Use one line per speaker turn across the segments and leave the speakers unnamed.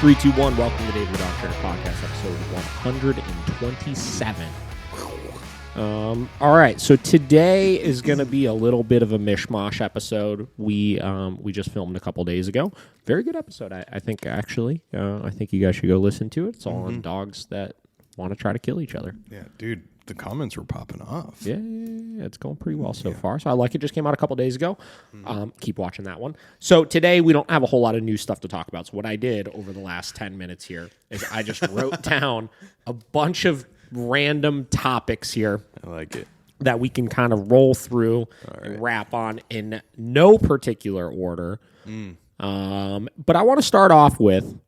3, 2, 1. Welcome to the David the Dog Trainer Podcast, episode 127. All right, so today is going to be a little bit of a mishmash episode. We just filmed a couple days ago. Very good episode, I think, actually. I think you guys should go listen to it. It's all on dogs that want to try to kill each other.
Yeah, dude, the comments were popping off.
Yeah, it's going pretty well so far. So I like it. Just came out a couple days ago. Keep watching that one. So today we don't have a whole lot of new stuff to talk about. So what I did over the last 10 minutes here is I just wrote down a bunch of random topics here.
I like it.
That we can kind of roll through and wrap on in no particular order. But I want to start off with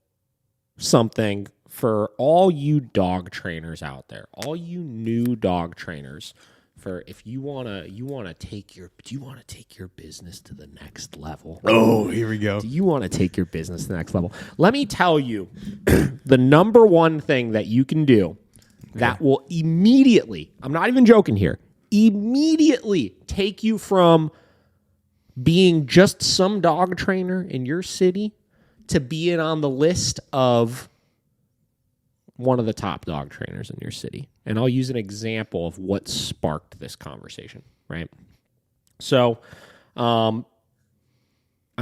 something for all you dog trainers out there, all you new dog trainers. For if you wanna take your business to the next level.
Oh, here we go.
Do you want to take your business to the next level? Let me tell you, the number one thing that you can do that will immediately, I'm not even joking here, immediately take you from being just some dog trainer in your city to being on the list of one of the top dog trainers in your city. And I'll use an example of what sparked this conversation, right? So, I'm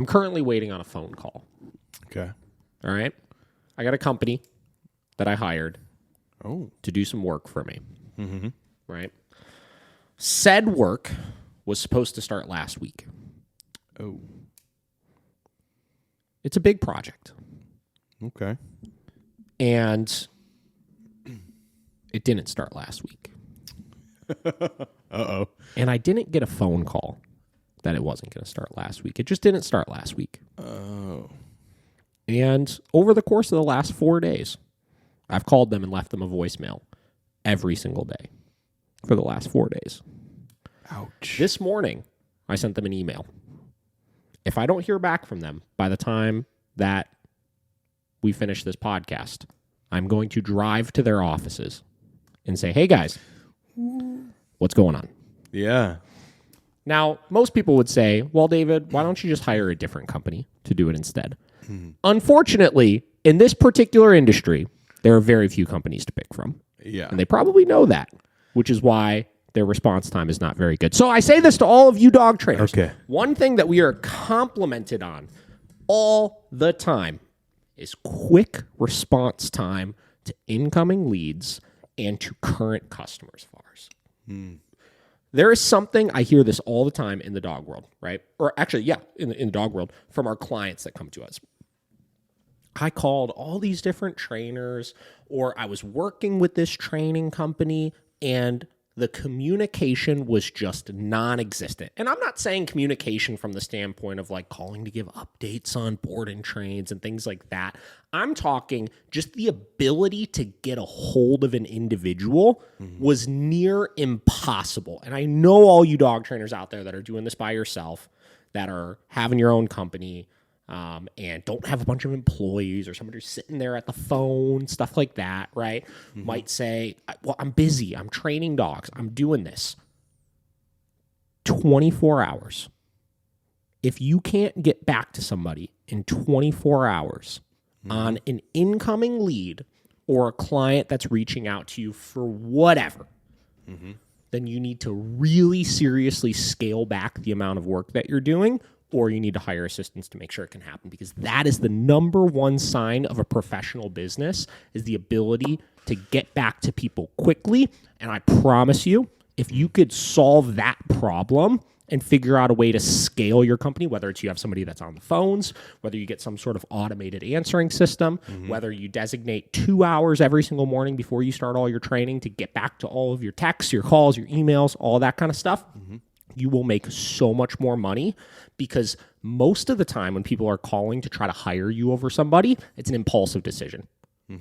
currently waiting on a phone call.
Okay.
All right? I got a company that I hired to do some work for me, right? Said work was supposed to start last week.
Oh.
It's a big project.
Okay.
And it didn't start last week.
Uh-oh.
And I didn't get a phone call that it wasn't going to start last week. It just didn't start last week.
Oh.
And over the course of the last 4 days, I've called them and left them a voicemail every single day for the last 4 days.
Ouch.
This morning, I sent them an email. If I don't hear back from them by the time that we finish this podcast, I'm going to drive to their offices and say, hey, guys, what's going on?
Yeah.
Now, most people would say, well, David, why don't you just hire a different company to do it instead? Unfortunately, in this particular industry, there are very few companies to pick from.
Yeah.
And they probably know that, which is why their response time is not very good. So I say this to all of you dog trainers.
Okay.
One thing that we are complimented on all the time is quick response time to incoming leads and to current customers of ours. There is something, I hear this all the time in the dog world, right? Or actually, yeah, in the dog world from our clients that come to us. I called all these different trainers, or I was working with this training company, and the communication was just non-existent. And I'm not saying communication from the standpoint of like calling to give updates on board and trains and things like that. I'm talking just the ability to get a hold of an individual was near impossible. And I know all you dog trainers out there that are doing this by yourself, that are having your own company, and don't have a bunch of employees or somebody who's sitting there at the phone, stuff like that, right? Might say, well, I'm busy. I'm training dogs. I'm doing this. 24 hours. If you can't get back to somebody in 24 hours on an incoming lead or a client that's reaching out to you for whatever, then you need to really seriously scale back the amount of work that you're doing, or you need to hire assistants to make sure it can happen, because that is the number one sign of a professional business, is the ability to get back to people quickly. And I promise you, if you could solve that problem and figure out a way to scale your company, whether it's you have somebody that's on the phones, whether you get some sort of automated answering system, whether you designate 2 hours every single morning before you start all your training to get back to all of your texts, your calls, your emails, all that kind of stuff, you will make so much more money, because most of the time when people are calling to try to hire you over somebody, it's an impulsive decision.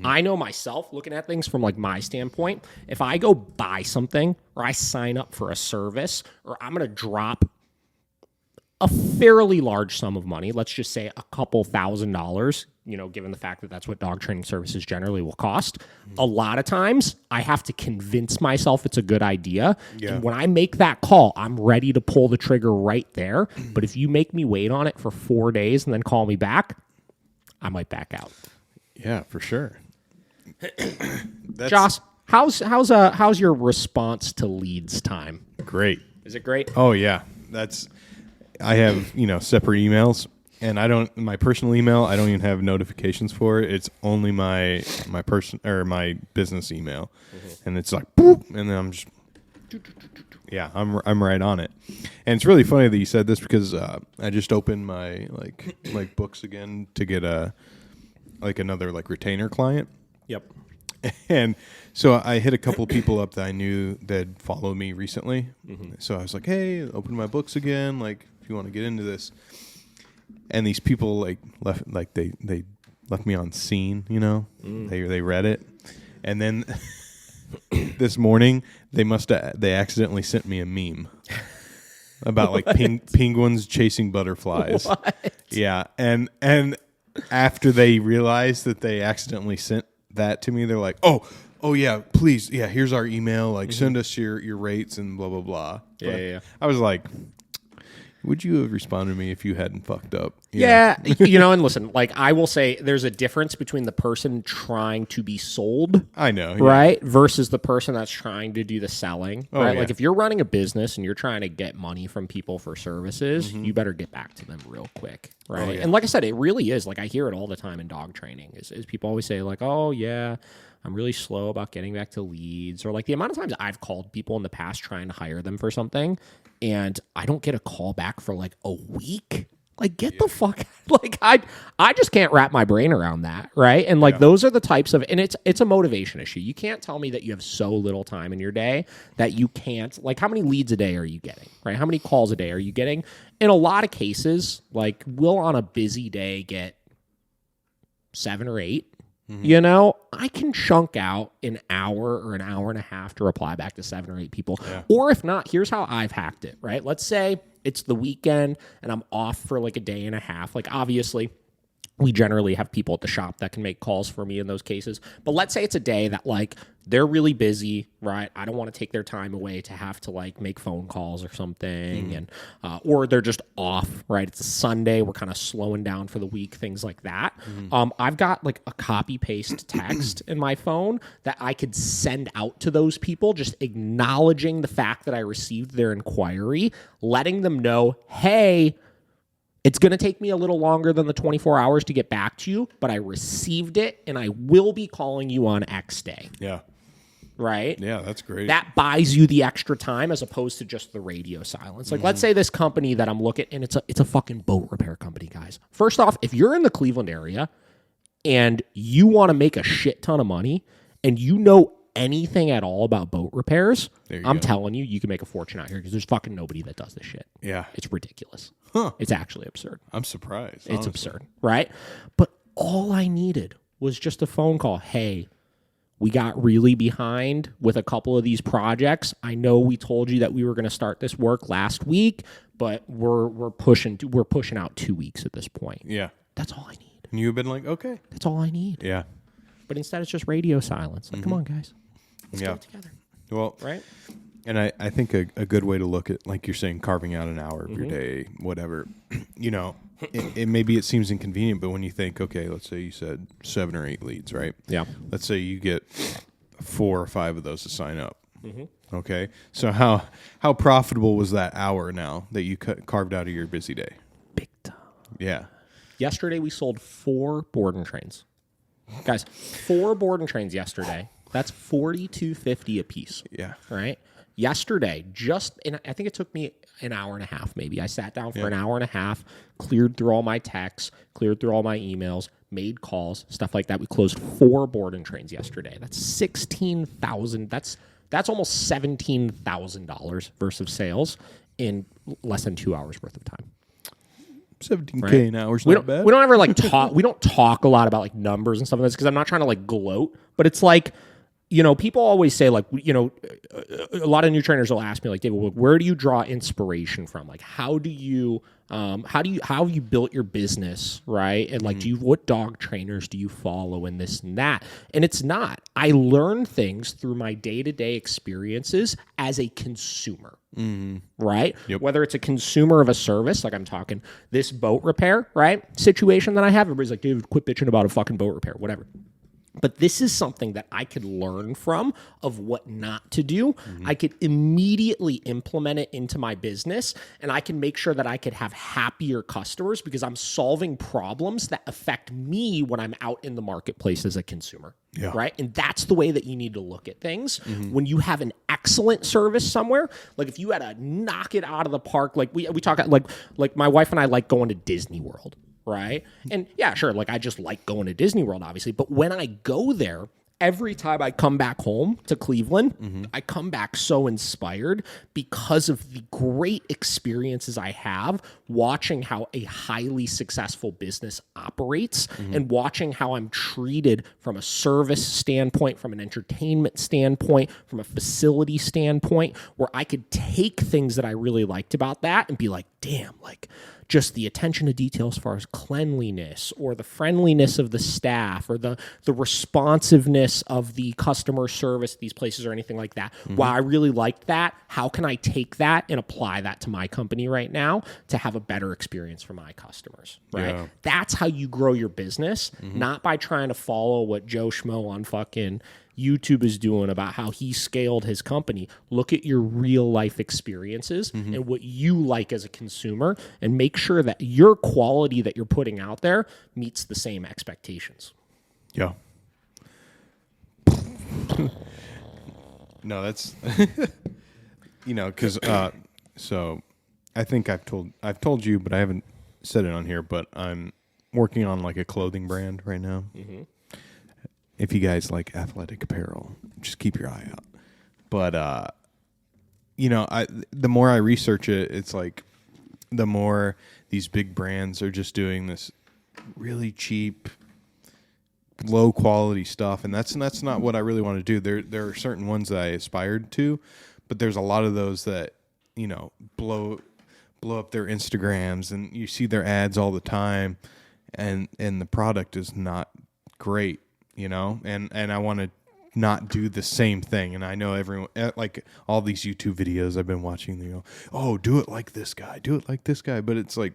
I know myself, looking at things from like my standpoint, if I go buy something or I sign up for a service, or I'm going to drop a fairly large sum of money, let's just say a couple $1,000, given the fact that that's what dog training services generally will cost, a lot of times I have to convince myself it's a good idea. Yeah. And when I make that call, I'm ready to pull the trigger right there. But if you make me wait on it for 4 days and then call me back, I might back out.
Yeah, for sure.
Joss, how's your response to leads time?
Great.
Is it great?
Oh yeah, I have separate emails, and my personal email I don't even have notifications for it. It's only my my business email, and it's like boop, and then I'm just I'm right on it. And it's really funny that you said this because I just opened my like books again to get another retainer client.
Yep.
And so I hit a couple of people up that I knew that followed me recently. So I was like, hey, open my books again. If you want to get into this. And these people they left me on scene, They read it. And then this morning they accidentally sent me a meme about penguins chasing butterflies.
What?
Yeah. And after they realized that they accidentally sent that to me, they're like, oh yeah, please, yeah, here's our email, send us your rates and blah blah blah.
Yeah.
I was like, would you have responded to me if you hadn't fucked up?
Yeah, and listen, I will say there's a difference between the person trying to be sold,
I know,
right, versus the person that's trying to do the selling, right?
Yeah.
If you're running a business and you're trying to get money from people for services, you better get back to them real quick, right?
Oh, yeah.
And like I said, it really is, I hear it all the time in dog training, is people always say oh yeah, I'm really slow about getting back to leads, or the amount of times I've called people in the past trying to hire them for something, and I don't get a call back for a week. Get the fuck, I just can't wrap my brain around that, right? And those are the types of, and it's a motivation issue. You can't tell me that you have so little time in your day that you can't, how many leads a day are you getting, right? How many calls a day are you getting? In a lot of cases, we'll on a busy day get 7 or 8. I can chunk out an hour or an hour and a half to reply back to 7 or 8 people. Yeah. Or if not, here's how I've hacked it, right? Let's say it's the weekend and I'm off for a day and a half. Obviously, we generally have people at the shop that can make calls for me in those cases. But let's say it's a day that they're really busy, right? I don't want to take their time away to have to make phone calls or something, and or they're just off, right? It's a Sunday, we're kind of slowing down for the week, things like that. I've got a copy paste text in my phone that I could send out to those people, just acknowledging the fact that I received their inquiry, letting them know, hey, it's going to take me a little longer than the 24 hours to get back to you, but I received it, and I will be calling you on X day.
Yeah.
Right?
Yeah, that's great.
That buys you the extra time as opposed to just the radio silence. Let's say this company that I'm looking, and it's a fucking boat repair company, guys. First off, if you're in the Cleveland area and you want to make a shit ton of money and you know anything at all about boat repairs, I'm telling you, you can make a fortune out here because there's fucking nobody that does this shit.
Yeah.
It's ridiculous.
Huh.
It's actually absurd.
I'm surprised.
It's absurd, right? But all I needed was just a phone call. Hey, we got really behind with a couple of these projects. I know we told you that we were going to start this work last week, but we're pushing out 2 weeks at this point.
Yeah.
That's all I need.
And you've been okay.
That's all I need.
Yeah.
But instead it's just radio silence. Come on, guys. Let's get it together.
Well,
right?
And I think a good way to look at, you're saying, carving out an hour of your day, whatever, maybe it seems inconvenient, but when you think, okay, let's say you said 7 or 8 leads, right?
Yeah.
Let's say you get 4 or 5 of those to sign up. Okay. So how profitable was that hour now that you carved out of your busy day?
Big time.
Yeah.
Yesterday we sold 4 board and trains. Guys, 4 board and trains yesterday. That's $42.50 a piece.
Yeah.
Right? Yesterday, I think it took me an hour and a half maybe. I sat down for an hour and a half, cleared through all my texts, cleared through all my emails, made calls, stuff like that. We closed 4 board and trains yesterday. That's $16,000. That's almost $17,000 versus sales in less than 2 hours worth of time.
17K an hour is not bad.
We don't ever talk. We don't talk a lot about numbers and stuff like this because I'm not trying to gloat, but it's people always say, a lot of new trainers will ask me, David, where do you draw inspiration from? How do you How have you built your business, right? And like, what dog trainers do you follow and this and that? And it's not. I learn things through my day-to-day experiences as a consumer, right?
Yep.
Whether it's a consumer of a service, like I'm talking this boat repair, right? Situation that I have, everybody's like, David, quit bitching about a fucking boat repair, whatever. But this is something that I could learn from of what not to do. I could immediately implement it into my business, and I can make sure that I could have happier customers because I'm solving problems that affect me when I'm out in the marketplace as a consumer.
Yeah.
Right. And that's the way that you need to look at things. When you have an excellent service somewhere, like if you had to knock it out of the park, like we talk like my wife and I like going to Disney World. Right. And yeah, sure. Like I just like going to Disney World, obviously. But when I go there, every time I come back home to Cleveland, I come back so inspired because of the great experiences I have watching how a highly successful business operates and watching how I'm treated from a service standpoint, from an entertainment standpoint, from a facility standpoint, where I could take things that I really liked about that and be like, damn, like just the attention to detail as far as cleanliness or the friendliness of the staff or the responsiveness of the customer service at these places or anything like that. Wow, I really liked that. How can I take that and apply that to my company right now to have a better experience for my customers, right?
Yeah.
That's how you grow your business, not by trying to follow what Joe Schmo on fucking YouTube is doing about how he scaled his company. Look at your real life experiences and what you like as a consumer and make sure that your quality that you're putting out there meets the same expectations.
Yeah. No, that's because so I think I've told you, but I haven't said it on here. But I'm working on like a clothing brand right now. If you guys like athletic apparel, just keep your eye out. But the more I research it, it's like the more these big brands are just doing this really cheap, low quality stuff, and that's not what I really want to do. There are certain ones that I aspired to, but there's a lot of those that blow up their Instagrams, and you see their ads all the time, and the product is not great. And I want to not do the same thing. And I know everyone, like all these YouTube videos I've been watching, they go, oh, do it like this guy, do it like this guy. But it's like,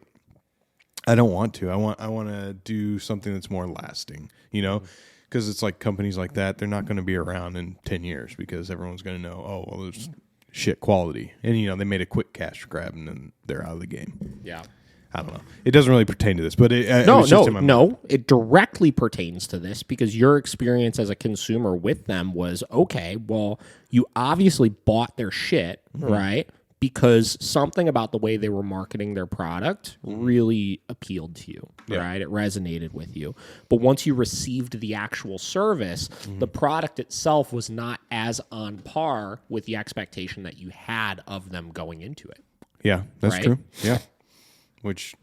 I don't want to. I want to do something that's more lasting, because it's like companies like that, they're not going to be around in 10 years because everyone's going to know, oh, well, there's shit quality. And, they made a quick cash grab and then they're out of the game.
Yeah.
I don't know. It doesn't really pertain to this, but
no, it directly pertains to this because your experience as a consumer with them was, okay, well, you obviously bought their shit, right? Because something about the way they were marketing their product really appealed to you, right? It resonated with you. But once you received the actual service, the product itself was not as on par with the expectation that you had of them going into it.
Yeah, that's
right?
true. Yeah. Which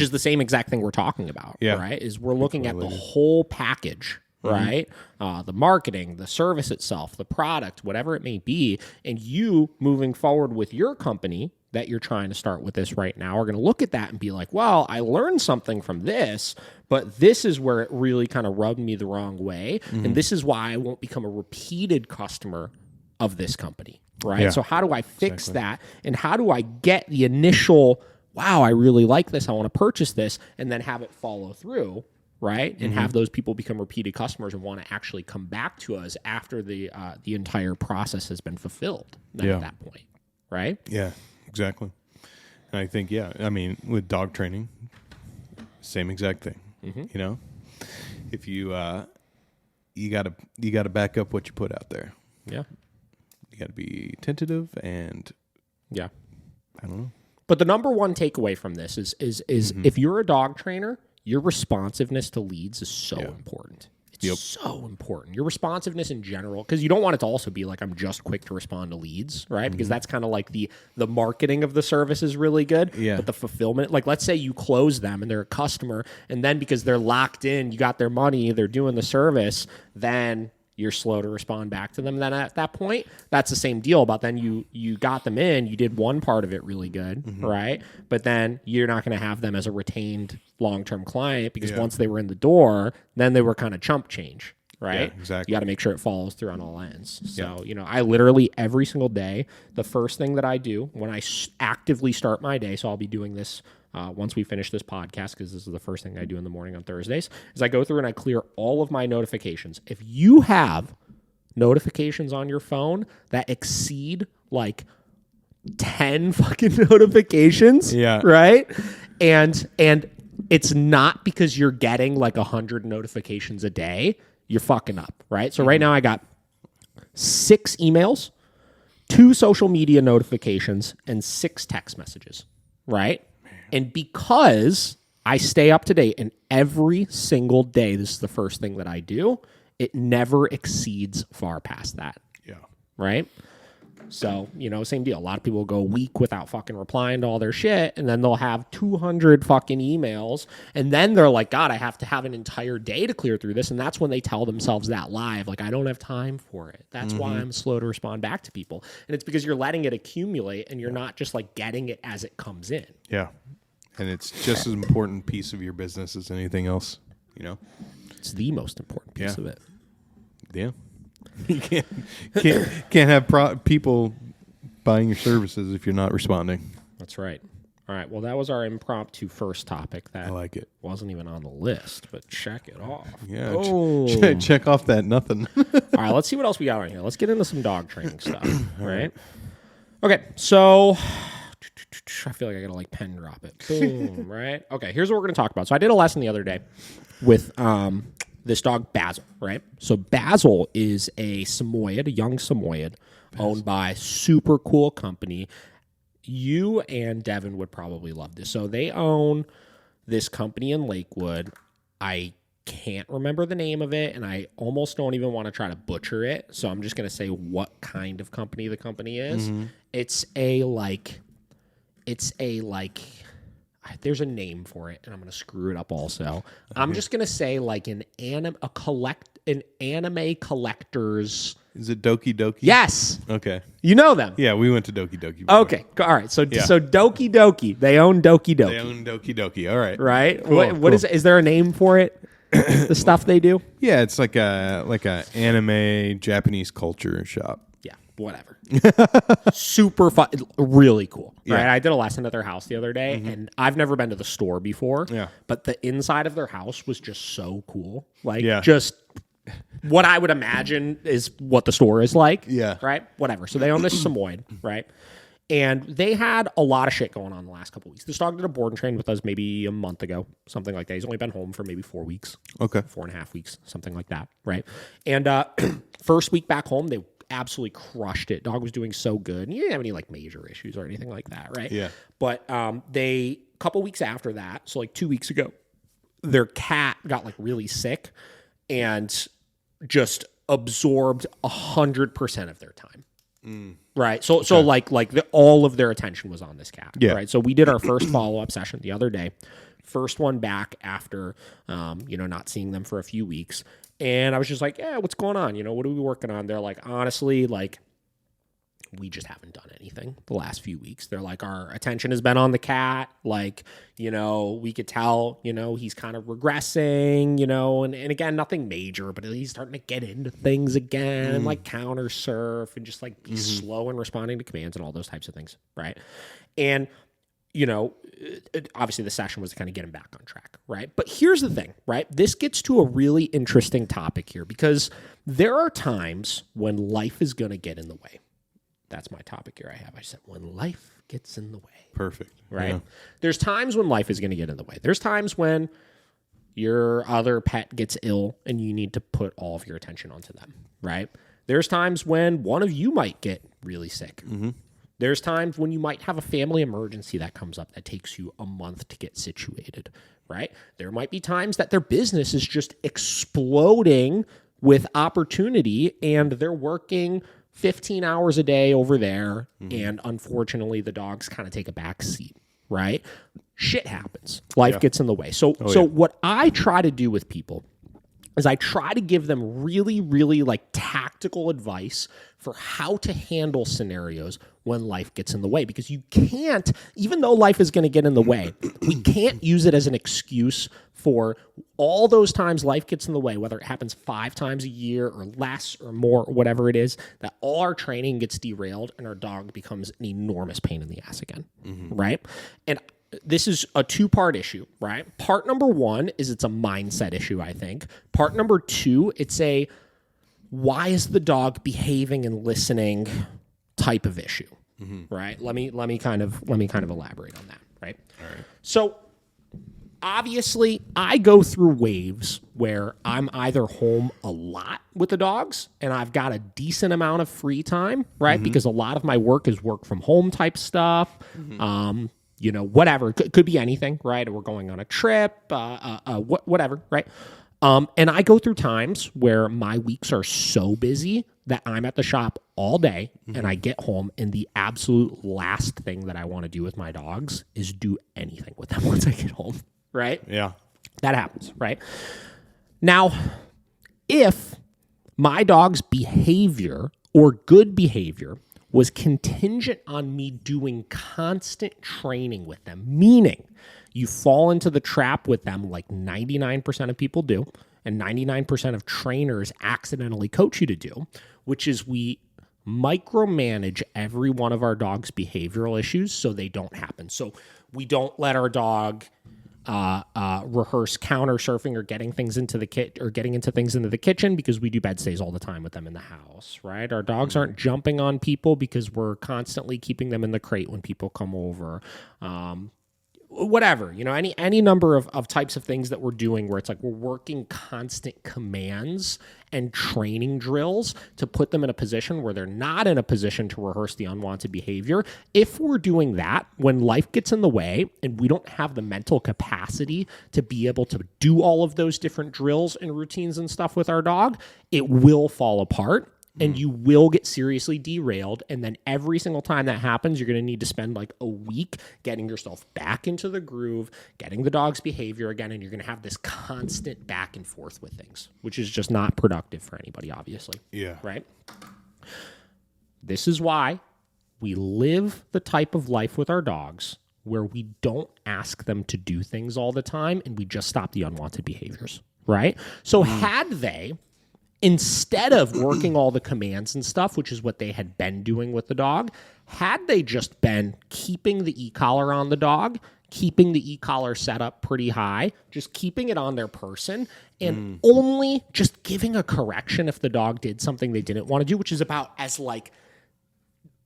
is the same exact thing we're talking about, right? Is we're looking at the whole package, right? The marketing, the service itself, the product, whatever it may be, and you moving forward with your company that you're trying to start with this right now are going to look at that and be like, well, I learned something from this, but this is where it really kind of rubbed me the wrong way, and this is why I won't become a repeated customer of this company, right?
Yeah.
So how do I fix that, and how do I get the initial wow, I really like this, I want to purchase this, and then have it follow through, right? And have those people become repeated customers and want to actually come back to us after the entire process has been fulfilled at that point, right?
Yeah, exactly. And I think, with dog training, same exact thing. If you gotta back up what you put out there.
Yeah.
You gotta be tentative and
I
don't know.
But the number one takeaway from this is if you're a dog trainer, your responsiveness to leads is so important. It's so important. Your responsiveness in general, because you don't want it to also be like I'm just quick to respond to leads, right? Because that's kind of like the marketing of the service is really good, but the fulfillment, like let's say you close them and they're a customer, and then because they're locked in, you got their money, they're doing the service, then you're slow to respond back to them. Then at that point, that's the same deal. But then you got them in, you did one part of it really good, right? But then you're not going to have them as a retained long-term client because once they were in the door, then they were kind of chump change, right?
Yeah, exactly.
You got to make sure it follows through on all ends. So, I literally every single day, the first thing that I do when I actively start my day, so I'll be doing this once we finish this podcast, because this is the first thing I do in the morning on Thursdays, is I go through and I clear all of my notifications. If you have notifications on your phone that exceed like 10 fucking notifications, right? And it's not because you're getting like 100 notifications a day, you're fucking up, right? So right now I got 6 emails, 2 social media notifications, and 6 text messages, right? And because I stay up to date and every single day, this is the first thing that I do, it never exceeds far past that.
Yeah.
Right? So, same deal. A lot of people will go a week without fucking replying to all their shit, and then they'll have 200 fucking emails, and then they're like, God, I have to have an entire day to clear through this, and that's when they tell themselves that live, like, I don't have time for it. That's why I'm slow to respond back to people. And it's because you're letting it accumulate, and you're not just, like, getting it as it comes in.
Yeah. And it's just as important piece of your business as anything else,
It's the most important piece of it.
Yeah. You can't have people buying your services if you're not responding.
That's right. All right. Well, that was our impromptu first topic. That
I like it.
Wasn't even on the list, but check it off.
Yeah. Check off that nothing.
All right. Let's see what else we got on here. Let's get into some dog training stuff. All right. Okay. So I feel like I gotta pen drop it. Boom. Right. Okay. Here's what we're gonna talk about. So I did a lesson the other day with this dog Basil. Right. So Basil is a Samoyed, a young Samoyed, owned by a super cool company. You and Devin would probably love this. So they own this company in Lakewood. I can't remember the name of it, and I almost don't even want to try to butcher it. So I'm just gonna say what kind of company the company is. It's a there's a name for it, and I'm going to screw it up also. Okay. I'm just going to say like an anime collector's.
Is it Doki Doki?
Yes.
Okay.
You know them.
Yeah, we went to Doki Doki before.
Okay. All right. So Doki Doki. They own Doki Doki.
They own Doki Doki. All right.
Right?
Cool,
what is it? Is there a name for it? The stuff they do?
Yeah, it's like a anime Japanese culture shop.
Yeah, whatever. Super fun, really cool.
Yeah.
Right? I did a lesson at their house the other day, and I've never been to the store before.
Yeah.
But the inside of their house was just so cool. Like
Yeah.
just what I would imagine is what the store is like.
Yeah.
Right? Whatever. So they own this Samoyed, right? And they had a lot of shit going on the last couple of weeks. This dog did a board and train with us maybe a month ago, something like that. He's only been home for maybe 4 weeks.
Okay.
4.5 weeks, something like that, right? And first week back home, they absolutely crushed it. Dog was doing so good. And he didn't have any like major issues or anything like that, right?
Yeah.
But they, a couple weeks after that, so like 2 weeks ago, their cat got like really sick and just absorbed 100% of their time. Right. So all of their attention was on this cat.
Yeah.
Right. So we did our first follow-up session the other day. First one back after, not seeing them for a few weeks. And I was just like, yeah, what's going on? What are we working on? They're like, honestly, like, we just haven't done anything the last few weeks. They're like, our attention has been on the cat. Like, we could tell, he's kind of regressing, and again, nothing major, but he's starting to get into things again and like counter surf and just like be slow in responding to commands and all those types of things. Right. And, obviously the session was to kind of get him back on track. Right. But here's the thing, right? This gets to a really interesting topic here because there are times when life is going to get in the way. That's my topic here. I said, when life gets in the way.
Perfect.
Right?
Yeah.
There's times when life is going to get in the way. There's times when your other pet gets ill and you need to put all of your attention onto them. Right? There's times when one of you might get really sick. There's times when you might have a family emergency that comes up that takes you a month to get situated. Right? There might be times that their business is just exploding with opportunity and they're working 15 hours a day over there, and unfortunately, the dogs kind of take a back seat, right? Shit happens. Life gets in the way. So what I try to do with people, is I try to give them really, really like tactical advice for how to handle scenarios when life gets in the way. Because you can't, even though life is going to get in the way, we can't use it as an excuse for all those times life gets in the way, whether it happens 5 times a year or less or more, or whatever it is, that all our training gets derailed and our dog becomes an enormous pain in the ass again, right? And this is a 2-part issue, right? Part number 1 is it's a mindset issue, I think. Part number 2, it's a why is the dog behaving and listening type of issue, right? Let me kind of elaborate on that, right?
All right.
So obviously, I go through waves where I'm either home a lot with the dogs and I've got a decent amount of free time, right? Because a lot of my work is work from home type stuff. You know, whatever. Could be anything, right? We're going on a trip, whatever, right? And I go through times where my weeks are so busy that I'm at the shop all day and I get home and the absolute last thing that I want to do with my dogs is do anything with them once I get home, right?
Yeah.
That happens, right? Now, if my dog's behavior or good behavior was contingent on me doing constant training with them, meaning you fall into the trap with them like 99% of people do, and 99% of trainers accidentally coach you to do, which is we micromanage every one of our dog's behavioral issues so they don't happen. So we don't let our dog rehearse counter surfing or getting things into the getting into things into the kitchen because we do bed stays all the time with them in the house, right? Our dogs aren't jumping on people because we're constantly keeping them in the crate when people come over. Whatever, you know, any number of types of things that we're doing where it's like we're working constant commands and training drills to put them in a position where they're not in a position to rehearse the unwanted behavior. If we're doing that, when life gets in the way and we don't have the mental capacity to be able to do all of those different drills and routines and stuff with our dog, it will fall apart. And you will get seriously derailed. And then every single time that happens, you're going to need to spend like a week getting yourself back into the groove, getting the dog's behavior again. And you're going to have this constant back and forth with things, which is just not productive for anybody, obviously.
Yeah.
Right? This is why we live the type of life with our dogs where we don't ask them to do things all the time and we just stop the unwanted behaviors. Right? So had they, instead of working all the commands and stuff, which is what they had been doing with the dog, had they just been keeping the e-collar on the dog, keeping the e-collar set up pretty high, just keeping it on their person, and only just giving a correction if the dog did something they didn't want to do, which is about as like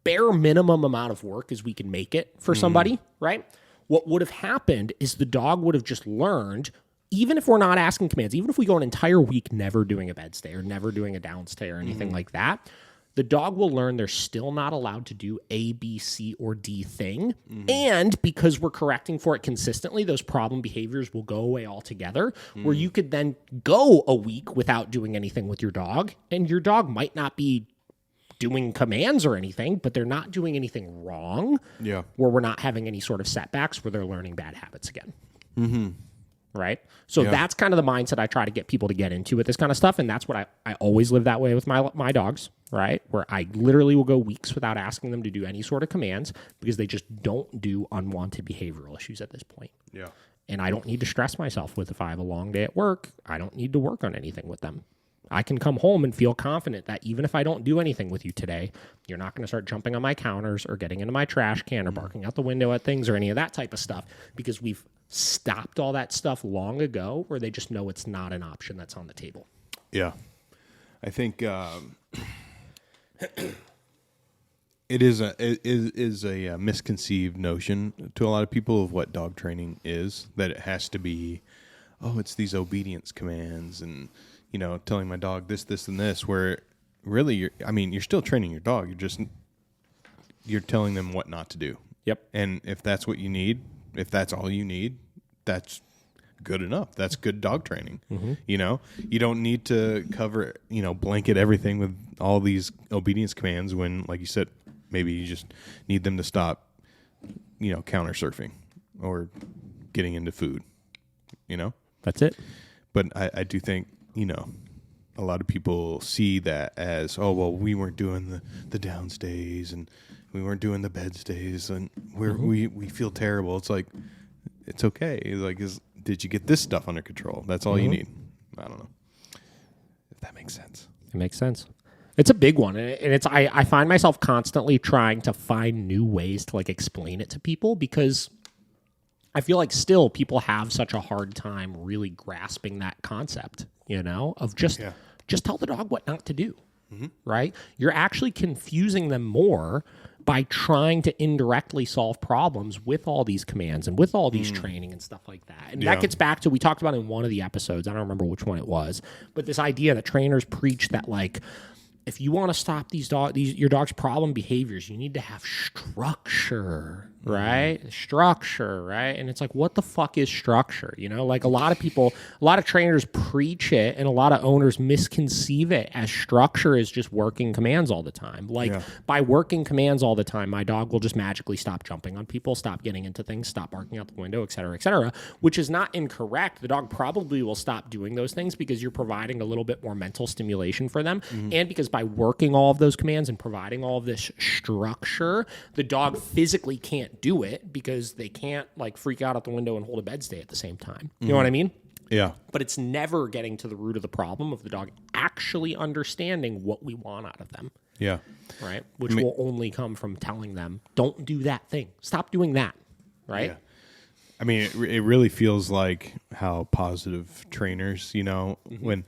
bare minimum amount of work as we can make it for somebody, right? What would have happened is the dog would have just learned, even if we're not asking commands, even if we go an entire week never doing a bed stay or never doing a down stay or anything like that, the dog will learn they're still not allowed to do A, B, C, or D thing. And because we're correcting for it consistently, those problem behaviors will go away altogether, where you could then go a week without doing anything with your dog, and your dog might not be doing commands or anything, but they're not doing anything wrong,
Yeah.
where we're not having any sort of setbacks where they're learning bad habits again. Right? So that's kind of the mindset I try to get people to get into with this kind of stuff. And that's what I always live that way with my dogs, right? Where I literally will go weeks without asking them to do any sort of commands because they just don't do unwanted behavioral issues at this point.
Yeah.
And I don't need to stress myself with if I have a long day at work. I don't need to work on anything with them. I can come home and feel confident that even if I don't do anything with you today, you're not going to start jumping on my counters or getting into my trash can or barking out the window at things or any of that type of stuff, because we've stopped all that stuff long ago, where they just know it's not an option that's on the table.
Yeah. I think it is a misconceived notion to a lot of people of what dog training is, that it has to be, it's these obedience commands and, you know, telling my dog this, and this, where really you're still training your dog. You're telling them what not to do.
Yep.
And if that's what you need, if that's all you need, that's good enough. That's good dog training. You know, you don't need to cover, blanket everything with all these obedience commands when, like you said, maybe you just need them to stop, counter surfing or getting into food,
That's it.
But I do think, a lot of people see that as, oh, well, we weren't doing the down stays and we weren't doing the bed stays and we feel terrible. It's like, it's okay. Like, did you get this stuff under control? That's all you need. I don't know if that makes sense.
It makes sense. It's a big one. And I find myself constantly trying to find new ways to like explain it to people because I feel like still people have such a hard time really grasping that concept, of just tell the dog what not to do, right? You're actually confusing them more by trying to indirectly solve problems with all these commands and with all these training and stuff like that. And that gets back to, we talked about in one of the episodes, I don't remember which one it was, but this idea that trainers preach that like, if you want to stop your dog's problem behaviors, you need to have structure, right? Structure, right? And it's like, what the fuck is structure? Like a lot of trainers preach it and a lot of owners misconceive it as structure is just working commands all the time. Like by working commands all the time, my dog will just magically stop jumping on people, stop getting into things, stop barking out the window, et cetera, which is not incorrect. The dog probably will stop doing those things because you're providing a little bit more mental stimulation for them. And because by working all of those commands and providing all of this structure, the dog physically can't do it because they can't like freak out the window and hold a bed stay at the same time. You know what I mean?
Yeah.
But it's never getting to the root of the problem of the dog actually understanding what we want out of them.
Yeah.
Right? Which will only come from telling them, don't do that thing. Stop doing that. Right?
Yeah. I mean, it really feels like how positive trainers, when...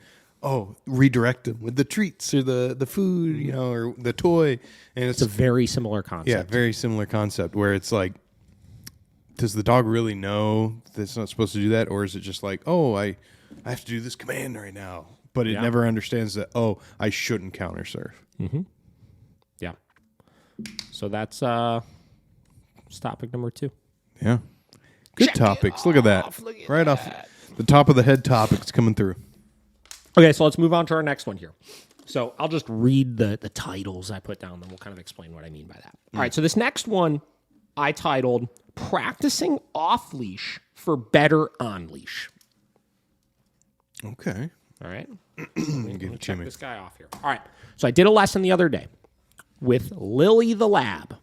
redirect them with the treats or the food, or the toy. And it's
a very similar concept.
Yeah, very similar concept where it's like, does the dog really know that it's not supposed to do that? Or is it just like, I have to do this command right now. But it never understands that, I shouldn't counter serve.
Yeah. So that's topic number 2.
Yeah. Good topics. Look at that. Right off the top of the head topics coming through.
Okay, so let's move on to our next one here. So I'll just read the titles I put down, then we'll kind of explain what I mean by that. All right, so this next one I titled Practicing Off-Leash for Better On-Leash.
Okay.
All right. Let me check this guy off here. All right, so I did a lesson the other day with Lily the Lab.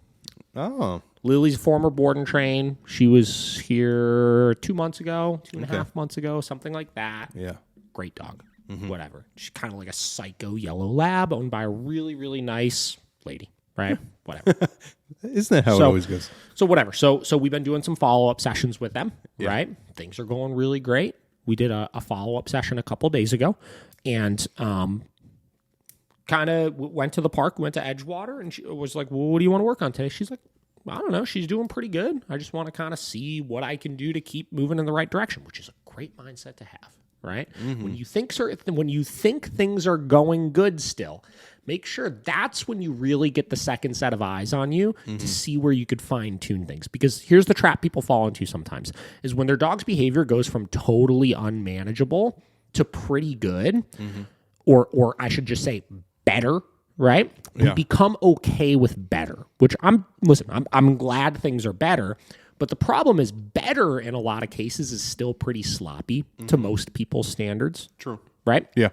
Oh.
Lily's a former board and train. She was here 2 months ago, 2.5 months ago, something like that.
Yeah.
Great dog. Whatever. She's kind of like a psycho yellow lab owned by a really, really nice lady, right? Whatever.
Isn't that how it always goes?
So whatever. So we've been doing some follow-up sessions with them, right? Things are going really great. We did a follow-up session a couple days ago and kind of went to the park, went to Edgewater, and she was like, well, what do you want to work on today? She's like, I don't know. She's doing pretty good. I just want to kind of see what I can do to keep moving in the right direction, which is a great mindset to have. Right? When you think things are going good still, make sure that's when you really get the second set of eyes on you to see where you could fine tune things. Because here's the trap people fall into sometimes is when their dog's behavior goes from totally unmanageable to pretty good, or I should just say better, right? We become okay with better, which I'm glad things are better. But the problem is better in a lot of cases is still pretty sloppy to most people's standards.
True.
Right?
Yeah.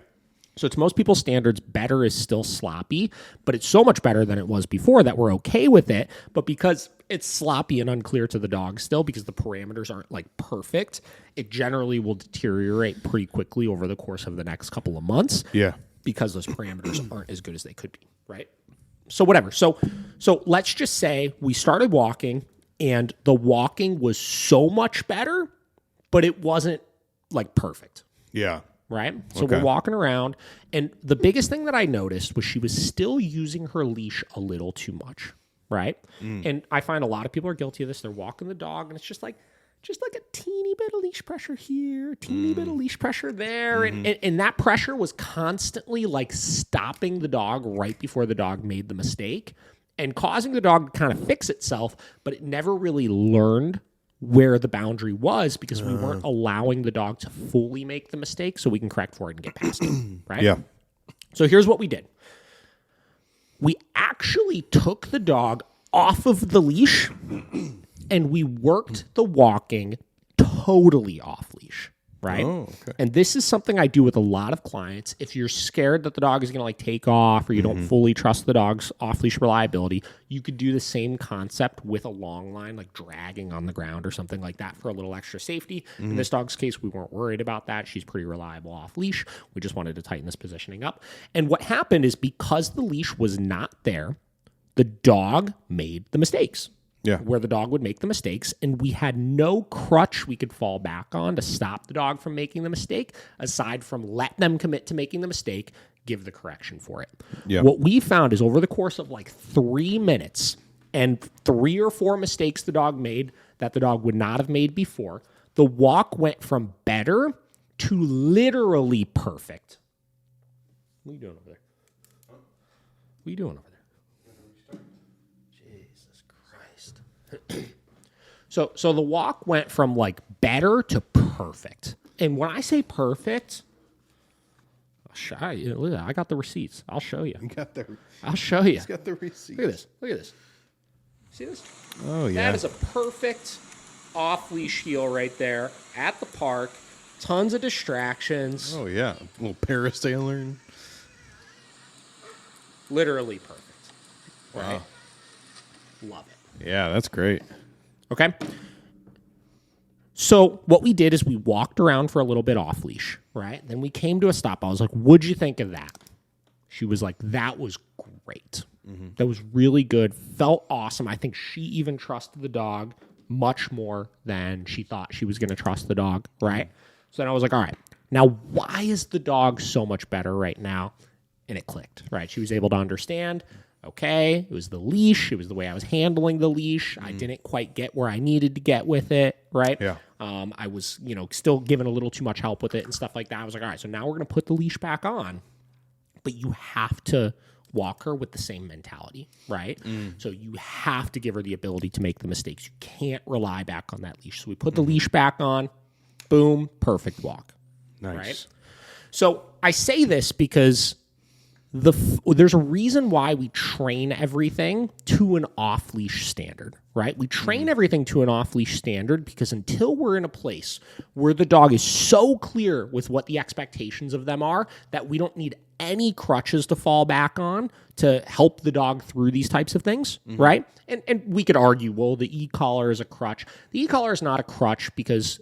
So to most people's standards, better is still sloppy, but it's so much better than it was before that we're okay with it. But because it's sloppy and unclear to the dog still, because the parameters aren't like perfect, it generally will deteriorate pretty quickly over the course of the next couple of months.
Yeah.
Because those parameters aren't as good as they could be. Right? So whatever. So let's just say we started walking, and the walking was so much better, but it wasn't like perfect.
Yeah.
Right? So we're walking around, and the biggest thing that I noticed was she was still using her leash a little too much. Right? And I find a lot of people are guilty of this. They're walking the dog, and it's just like a teeny bit of leash pressure here, teeny bit of leash pressure there. And that pressure was constantly like stopping the dog right before the dog made the mistake and causing the dog to kind of fix itself, but it never really learned where the boundary was because we weren't allowing the dog to fully make the mistake so we can correct for it and get past it, right?
Yeah.
So here's what we did. We actually took the dog off of the leash and we worked the walking totally off leash, right?
Oh, okay.
And this is something I do with a lot of clients. If you're scared that the dog is going to like take off, or you don't fully trust the dog's off-leash reliability, you could do the same concept with a long line, like dragging on the ground or something like that for a little extra safety. In this dog's case, we weren't worried about that. She's pretty reliable off-leash. We just wanted to tighten this positioning up. And what happened is, because the leash was not there, the dog made the mistakes.
Yeah.
Where the dog would make the mistakes, and we had no crutch we could fall back on to stop the dog from making the mistake, aside from let them commit to making the mistake, give the correction for it.
Yeah.
What we found is, over the course of like 3 minutes and 3 or 4 mistakes the dog made that the dog would not have made before, the walk went from better to literally perfect. What are you doing over there? What are you doing over there? So the walk went from like better to perfect. And when I say perfect, I'll show you. Look at that. I got the receipts. I'll show you. I'll show you.
He's got the receipts.
Look at this. Look at this. See this?
Oh, yeah.
That is a perfect off-leash heel right there at the park. Tons of distractions.
Oh, yeah. A little parasailer.
Literally perfect. Right?
Wow.
Love it.
Yeah, that's great.
Okay. So what we did is we walked around for a little bit off leash, right? Then we came to a stop. I was like, what'd you think of that? She was like, that was great. That was really good. Felt awesome. I think she even trusted the dog much more than she thought she was going to trust the dog, right? So then I was like, all right, now why is the dog so much better right now? And it clicked, right? She was able to understand. Okay, it was the leash. It was the way I was handling the leash. I didn't quite get where I needed to get with it, right?
Yeah.
I was, still given a little too much help with it and stuff like that. I was like, all right, so now we're going to put the leash back on. But you have to walk her with the same mentality, right? So you have to give her the ability to make the mistakes. You can't rely back on that leash. So we put the leash back on. Boom, perfect walk.
Nice.
Right? So I say this because there's a reason why we train everything to an off-leash standard, right? We train everything to an off-leash standard because until we're in a place where the dog is so clear with what the expectations of them are that we don't need any crutches to fall back on to help the dog through these types of things, right? And we could argue, well, the e-collar is a crutch. The e-collar is not a crutch because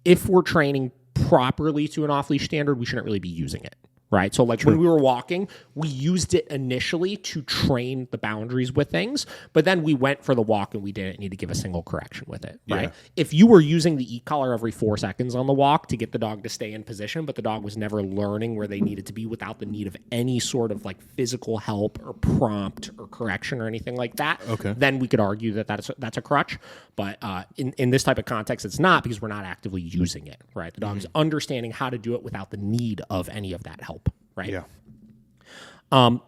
if we're training properly to an off-leash standard, we shouldn't really be using it. Right. So like when we were walking, we used it initially to train the boundaries with things, but then we went for the walk and we didn't need to give a single correction with it. Right.
Yeah.
If you were using the e-collar every 4 seconds on the walk to get the dog to stay in position, but the dog was never learning where they needed to be without the need of any sort of like physical help or prompt or correction or anything like that, then we could argue that that's a crutch. But in this type of context, it's not because we're not actively using it. Right. The dog is understanding how to do it without the need of any of that help. Right.
Yeah.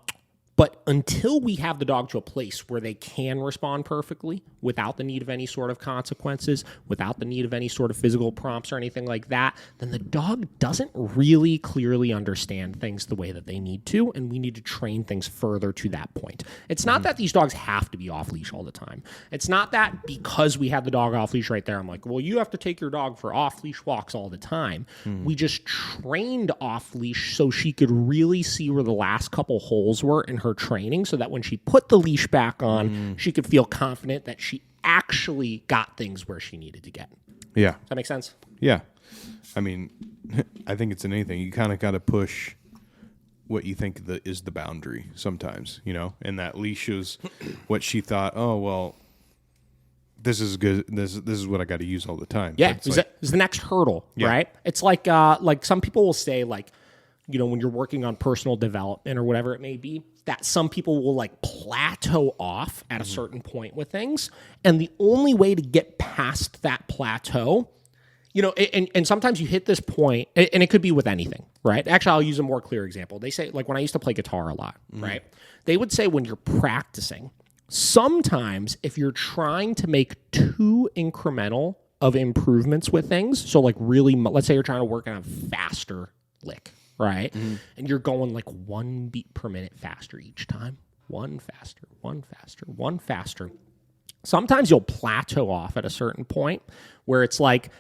But until we have the dog to a place where they can respond perfectly without the need of any sort of consequences, without the need of any sort of physical prompts or anything like that, then the dog doesn't really clearly understand things the way that they need to, and we need to train things further to that point. It's not that these dogs have to be off-leash all the time. It's not that because we have the dog off-leash right there, I'm like, well, you have to take your dog for off-leash walks all the time. We just trained off-leash so she could really see where the last couple holes were in her training so that when she put the leash back on, she could feel confident that she actually got things where she needed to get.
Yeah.
Does that make sense?
Yeah. I mean, I think it's in anything. You kind of got to push what you think is the boundary sometimes, and that leash is what she thought, oh, well, this is good. This is what I got to use all the time.
Yeah. It's the next hurdle, right? It's like some people will say when you're working on personal development or whatever it may be, that some people will like plateau off at a certain point with things. And the only way to get past that plateau, and sometimes you hit this point, and it could be with anything, right? Actually, I'll use a more clear example. They say, like when I used to play guitar a lot, right? They would say when you're practicing, sometimes if you're trying to make too incremental of improvements with things, so like really, let's say you're trying to work on a faster lick, right? And you're going like 1 beat per minute faster each time. One faster, one faster, one faster. Sometimes you'll plateau off at a certain point where it's like,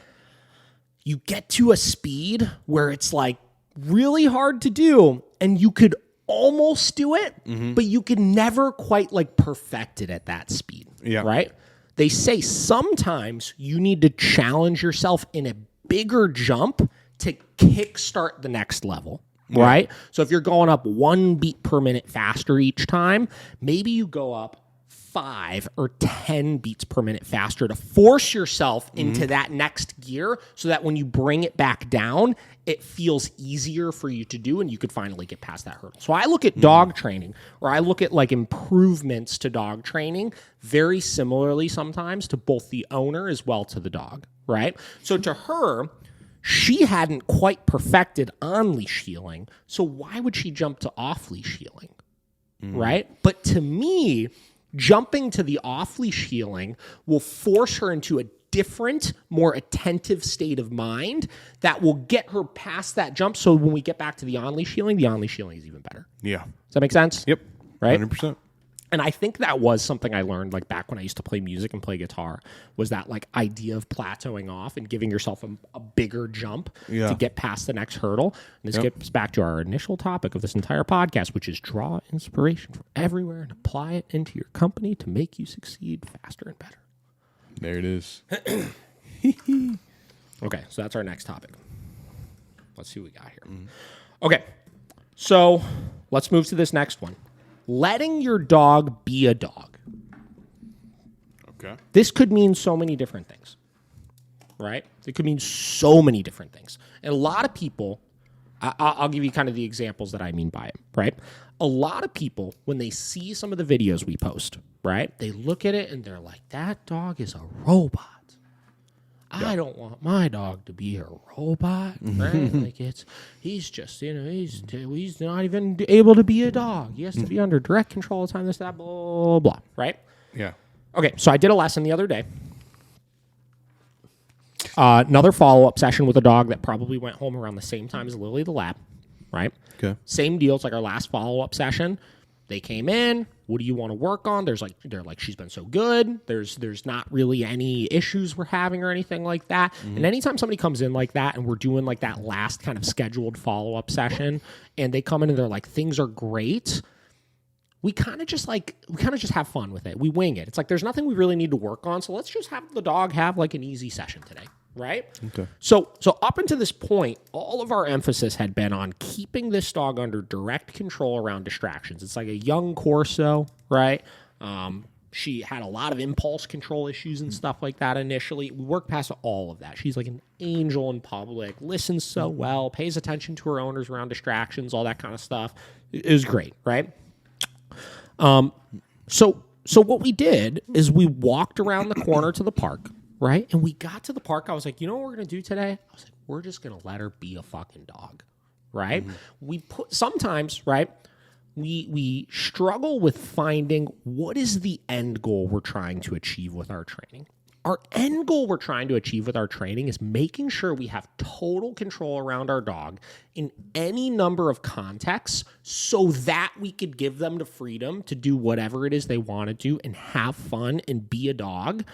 you get to a speed where it's like really hard to do, and you could almost do it, but you could never quite like perfect it at that speed.
Yeah.
Right? They say sometimes you need to challenge yourself in a bigger jump to kickstart the next level. Right? So if you're going up 1 beat per minute faster each time, maybe you go up 5 or 10 beats per minute faster to force yourself into that next gear so that when you bring it back down, it feels easier for you to do and you could finally get past that hurdle. So I look at dog training, or I look at like improvements to dog training very similarly sometimes to both the owner as well to the dog, right? So to her, she hadn't quite perfected on-leash heeling, so why would she jump to off-leash heeling, right? But to me, jumping to the off-leash heeling will force her into a different, more attentive state of mind that will get her past that jump. So when we get back to the on-leash heeling is even better.
Yeah.
Does that make sense?
Yep.
Right?
100%.
And I think that was something I learned like back when I used to play music and play guitar, was that like idea of plateauing off and giving yourself a bigger jump to get past the next hurdle. And this gets back to our initial topic of this entire podcast, which is draw inspiration from everywhere and apply it into your company to make you succeed faster and better.
There it is.
Okay, so that's our next topic. Let's see what we got here. Okay, so let's move to this next one. Letting your dog be a dog.
Okay.
This could mean so many different things, right? It could mean so many different things. And a lot of people, I'll give you kind of the examples that I mean by it, right? A lot of people, when they see some of the videos we post, right, they look at it and they're like, that dog is a robot. I don't want my dog to be a robot, right? Like he's just, he's not even able to be a dog. He has to be under direct control all the time, this, that, blah, blah, blah, right?
Yeah.
Okay, so I did a lesson the other day. Another follow-up session with a dog that probably went home around the same time as Lily the lab, right?
Okay.
Same deal. It's like our last follow-up session. They came in. What do you want to work on? They're like, she's been so good. There's not really any issues we're having or anything like that. And anytime somebody comes in like that and we're doing like that last kind of scheduled follow-up session and they come in and they're like, things are great, we kind of just have fun with it. We wing it. It's like there's nothing we really need to work on, so let's just have the dog have like an easy session today, right?
Okay.
So up until this point, all of our emphasis had been on keeping this dog under direct control around distractions. It's like a young Corso, right? She had a lot of impulse control issues and stuff like that initially. We worked past all of that. She's like an angel in public, listens so well, pays attention to her owners around distractions, all that kind of stuff. It was great, right? So what we did is we walked around the corner to the park, right? And we got to the park. I was like, you know what we're going to do today? I was like, we're just going to let her be a fucking dog, right? Sometimes, right, we struggle with finding what is the end goal we're trying to achieve with our training. Our end goal we're trying to achieve with our training is making sure we have total control around our dog in any number of contexts so that we could give them the freedom to do whatever it is they want to do and have fun and be a dog